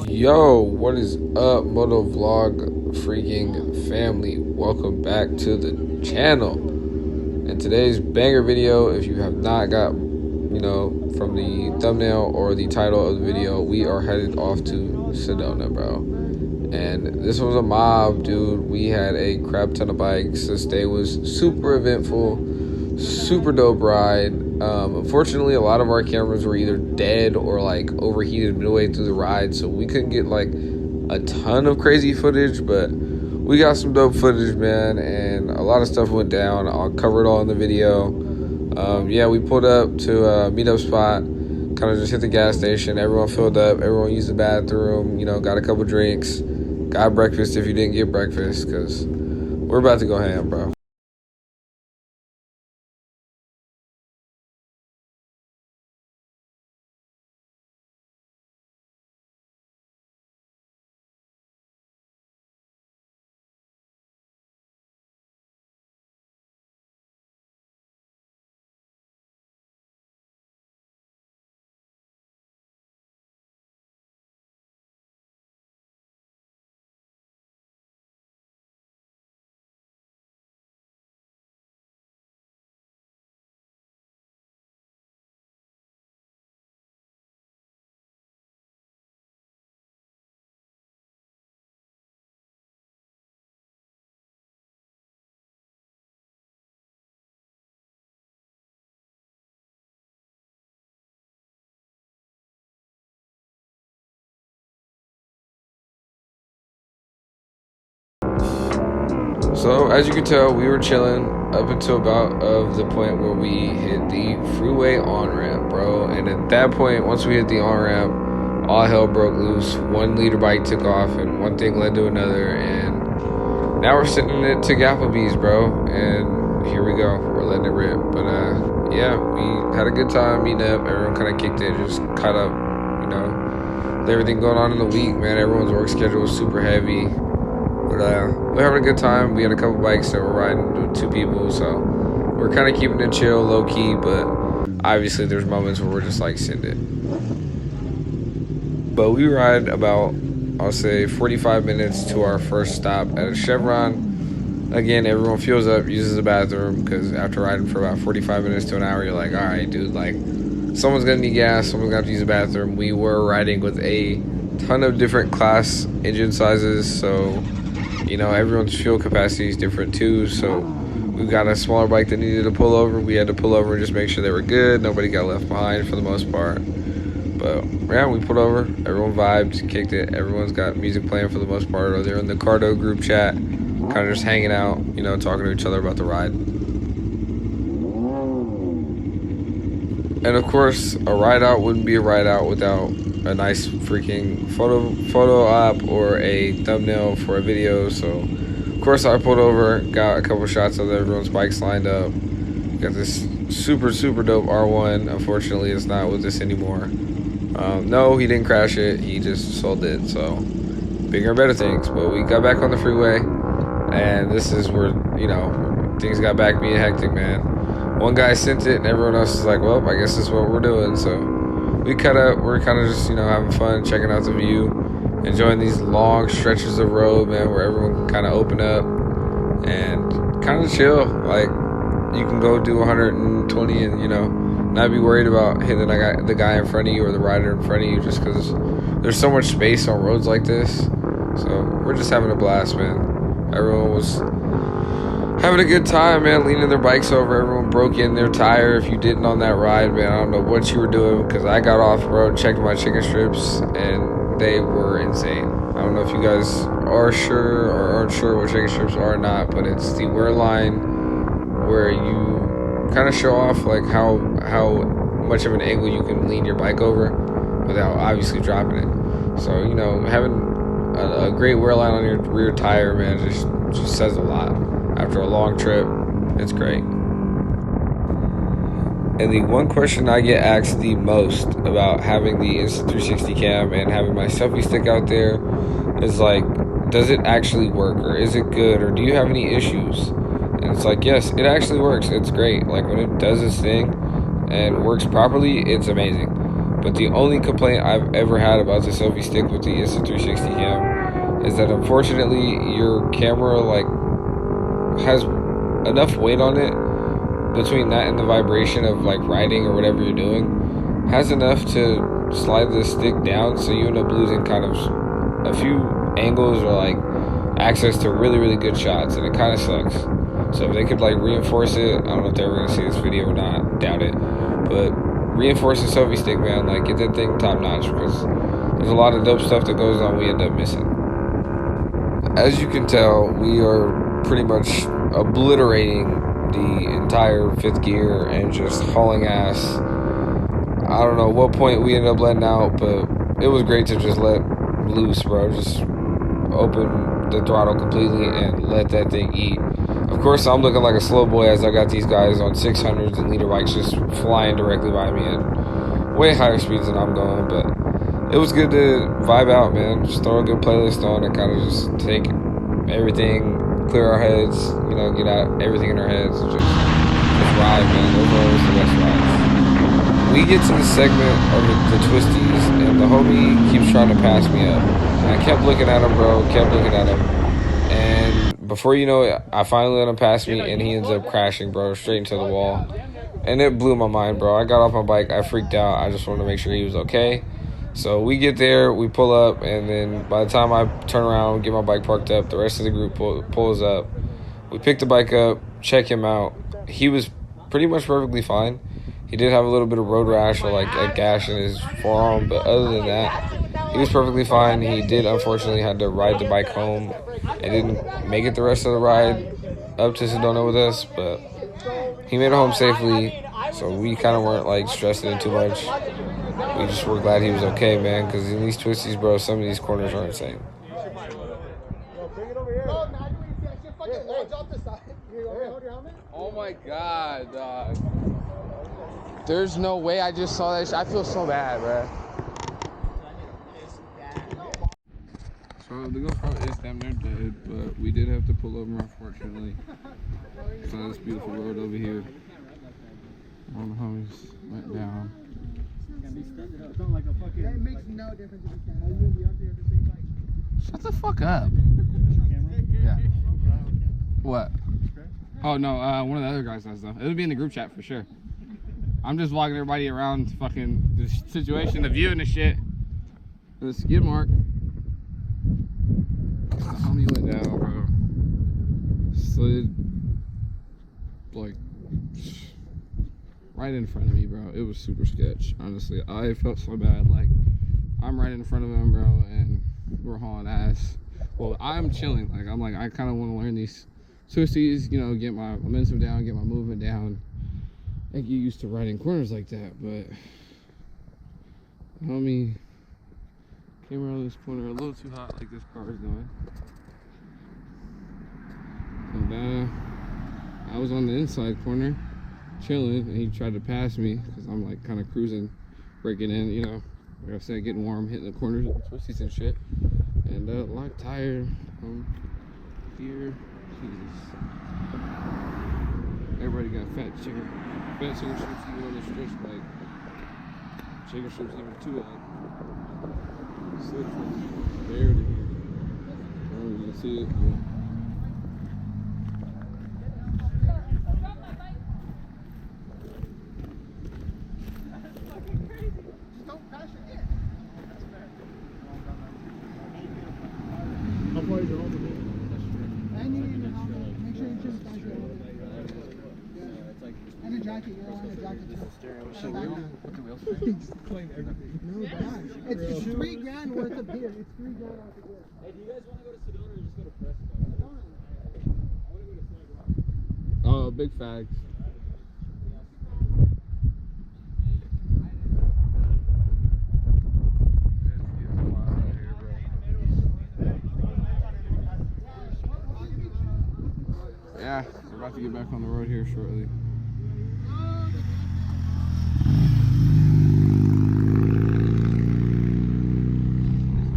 Yo, what is up, Moto Vlog freaking family? Welcome back to the channel. In today's banger video, if you have not got, from the thumbnail or the title of the video, we are headed off to Sedona, bro. And this was a mob, dude. We had a crap ton of bikes. This day was super eventful, super dope ride. Unfortunately, a lot of our cameras were either dead or like overheated midway through the ride, so we couldn't get like a ton of crazy footage, but we got some dope footage, man, and a lot of stuff went down. I'll cover it all in the video. Yeah, we pulled up to a meetup spot, kind of just hit the gas station. Everyone filled up, everyone used the bathroom, got a couple drinks, got breakfast if you didn't get breakfast, because we're about to go ham, bro. So as you can tell, we were chilling up until about the point where we hit the freeway on-ramp, bro. And at that point, once we hit the on-ramp, all hell broke loose. 1 liter bike took off, and one thing led to another. And now we're sitting in it to Applebee's, bro. And here we go. We're letting it rip. But yeah, we had a good time meeting up. Everyone kind of kicked it, just caught up, with everything going on in the week, man. Everyone's work schedule was super heavy. But we're having a good time. We had a couple bikes that were riding with 2 people, so we're kind of keeping it chill, low-key, but obviously there's moments where we're just like, send it. But we ride about, I'll say, 45 minutes to our first stop at a Chevron. Again, everyone fuels up, uses the bathroom, because after riding for about 45 minutes to an hour, you're like, all right, dude, like, someone's going to need gas, someone's going to use the bathroom. We were riding with a ton of different class engine sizes, so everyone's fuel capacity is different too. So we've got a smaller bike that needed to pull over. We had to pull over and just make sure they were good. Nobody got left behind for the most part. But yeah, we pulled over. Everyone vibed, kicked it. Everyone's got music playing for the most part, or they're in the Cardo group chat, kind of just hanging out, talking to each other about the ride. And of course, a ride out wouldn't be a ride out without a nice freaking photo op or a thumbnail for a video. So of course I pulled over, got a couple shots of everyone's bikes lined up. Got this super dope R1. Unfortunately, it's not with us anymore. No, he didn't crash it, he just sold it, so bigger and better things. But we got back on the freeway, and this is where things got back being hectic, man. One guy sent it and everyone else is like, well, I guess this is what we're doing. So we cut up, we're kind of just, having fun, checking out the view, enjoying these long stretches of road, man, where everyone can kind of open up and kind of chill. Like, you can go do 120 and, not be worried about hitting the guy in front of you or the rider in front of you, just because there's so much space on roads like this. So we're just having a blast, man. Everyone was having a good time, man, leaning their bikes over. Everyone broke in their tire. If you didn't on that ride, man, I don't know what you were doing, because I got off road, checked my chicken strips, and they were insane. I don't know if you guys are sure or aren't sure what chicken strips are or not, but it's the wear line where you kind of show off like how much of an angle you can lean your bike over without obviously dropping it. So, having a great wear line on your rear tire, man, just says a lot. After a long trip, it's great. And the one question I get asked the most about having the Insta360 cam and having my selfie stick out there is like, does it actually work, or is it good, or do you have any issues? And it's like, yes, it actually works. It's great. Like, when it does its thing, and works properly, it's amazing. But the only complaint I've ever had about the selfie stick with the Insta360 cam is that unfortunately your camera like has enough weight on it, between that and the vibration of like riding or whatever you're doing, has enough to slide the stick down, so you end up losing kind of a few angles or like access to really, really good shots, and it kind of sucks. So if they could like reinforce it, I don't know if they're ever gonna see this video or not, doubt it, but reinforce the selfie stick, man. Like, get that thing top notch, because there's a lot of dope stuff that goes on we end up missing. As you can tell, we are pretty much obliterating the entire fifth gear and just hauling ass. I don't know what point we ended up letting out, but it was great to just let loose, bro. Just open the throttle completely and let that thing eat. Of course, I'm looking like a slow boy as I got these guys on 600s and leader bikes just flying directly by me at way higher speeds than I'm going, but it was good to vibe out, man. Just throw a good playlist on and kind of just take everything, clear our heads, you know, get out everything in our heads, and just ride, man. Those are always the best rides. We get to the segment of the twisties, and the homie keeps trying to pass me up. And I kept looking at him, bro, kept looking at him. And before you know it, I finally let him pass me, and he ends up crashing, bro, straight into the wall. And it blew my mind, bro. I got off my bike, I freaked out. I just wanted to make sure he was okay. So we get there, we pull up, and then by the time I turn around, get my bike parked up, the rest of the group pulls up. We pick the bike up, check him out. He was pretty much perfectly fine. He did have a little bit of road rash or like a gash in his forearm, but other than that, he was perfectly fine. He did unfortunately had to ride the bike home and didn't make it the rest of the ride up to Sedona with us, but he made it home safely, so we kind of weren't like stressing it too much. We just were glad he was okay, man, because in these twisties, bro, some of these corners are insane. Oh my god, dog. There's no way I just saw that shit. I feel so bad, bro. So the GoPro is damn near dead, but we did have to pull over, unfortunately. So this beautiful road over here. All the homies went down. That makes no difference if you stand. Are you gonna be up there at the same time? Shut the fuck up. Yeah. What? Oh no, one of the other guys does though. It'll be in the group chat for sure. I'm just walking everybody around fucking the situation, the view and the shit. And the skid mark. The homie went down, bro. Slid like right in front of me, bro. It was super sketch, honestly. I felt so bad. Like, I'm right in front of him, bro, and we're hauling ass. Well, I'm chilling. Like, I'm like, I kind of want to learn these twisties, you know, get my momentum down, get my movement down, and get used to riding corners like that. But homie came around this corner a little too hot, like this car is doing. And I was on the inside corner chilling, and he tried to pass me because I'm like kind of cruising, breaking in, you know, like I said, getting warm, hitting the corners with the twisties and shit. And locked tire here. Jesus. Everybody got fat chicken strips even on the stretch bike. Chicken strips even too hot. Slid from there to here. I don't know if you can see it, but and a jacket, you're on a jacket too. what the wheels He's playing everything. No, God. It's $3,000 worth of beer. It's $3,000 worth of beer. Hey, do you guys want to go to Sedona or just go to Fresno? I want to go to Sedona. oh, big fags. Yeah, we're about to get back on the road here shortly.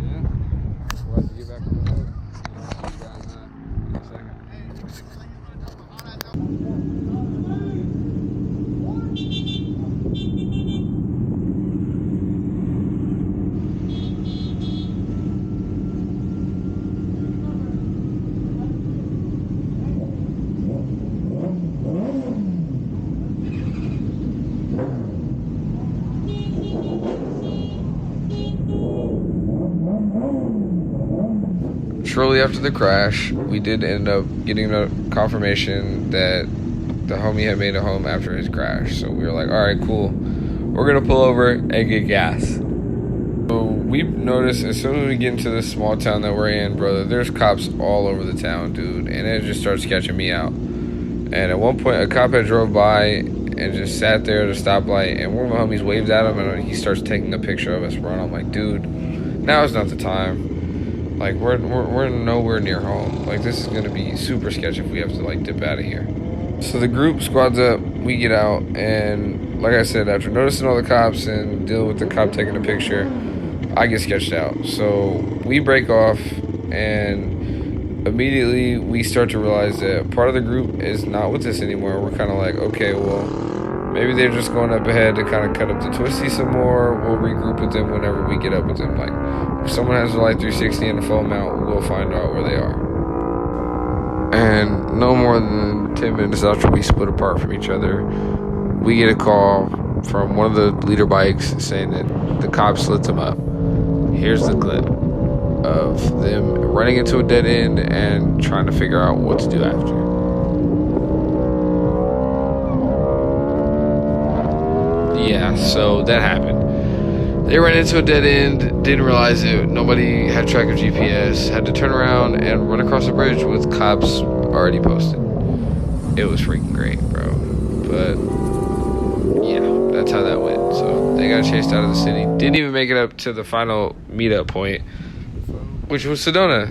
Yeah, we're about to get back on the road. I'll see you guys in a second. shortly after the crash, we did end up getting a confirmation that the homie had made it home after his crash. So we were like, all right, cool. We're going to pull over and get gas. So we noticed as soon as we get into this small town that we're in, brother, there's cops all over the town, dude. And it just starts catching me out. And at one point, a cop had drove by and just sat there at a stoplight. And one of my homies waved at him, and he starts taking a picture of us, bro. And I'm like, dude, now is not the time. Like, we're nowhere near home. Like, this is going to be super sketchy if we have to, like, dip out of here. So the group squads up, we get out, and like I said, after noticing all the cops and dealing with the cop taking a picture, I get sketched out. So we break off, and immediately we start to realize that part of the group is not with us anymore. We're kind of like, okay, well, maybe they're just going up ahead to kind of cut up the twisty some more. We'll regroup with them whenever we get up with them. Like, if someone has a Light 360 and a full mount, we'll find out where they are. And no more than 10 minutes after we split apart from each other, we get a call from one of the leader bikes saying that the cops lit them up. Here's the clip of them running into a dead end and trying to figure out what to do after. Yeah, so that happened. They ran into a dead end, didn't realize it, nobody had track of GPS, had to turn around and run across the bridge with cops already posted. It was freaking great, bro. But, yeah, that's how that went. So, they got chased out of the city. Didn't even make it up to the final meetup point, which was Sedona.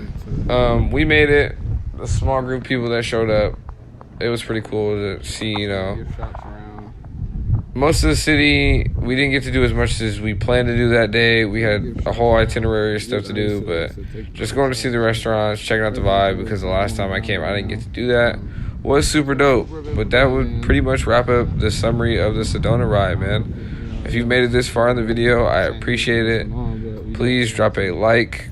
We made it, a small group of people that showed up. It was pretty cool to see, you know. Most of the city, we didn't get to do as much as we planned to do that day. We had a whole itinerary of stuff to do, but just going to see the restaurants, checking out the vibe, because the last time I came, I didn't get to do that. Was super dope, but that would pretty much wrap up the summary of the Sedona ride, man. If you've made it this far in the video, I appreciate it. Please drop a like.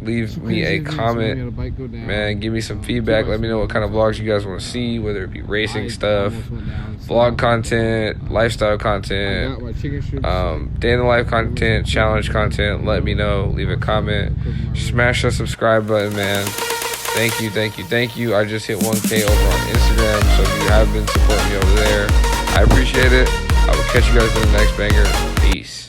Leave me a comment, man. Give me some feedback. Let me know what kind of vlogs you guys want to see, whether it be racing stuff, vlog content, lifestyle content, day in the life content, challenge content. Let me know. Leave a comment. Smash that subscribe button, man. Thank you, thank you, thank you. I just hit 1K over on Instagram, so if you have been supporting me over there, I appreciate it. I will catch you guys in the next banger. Peace.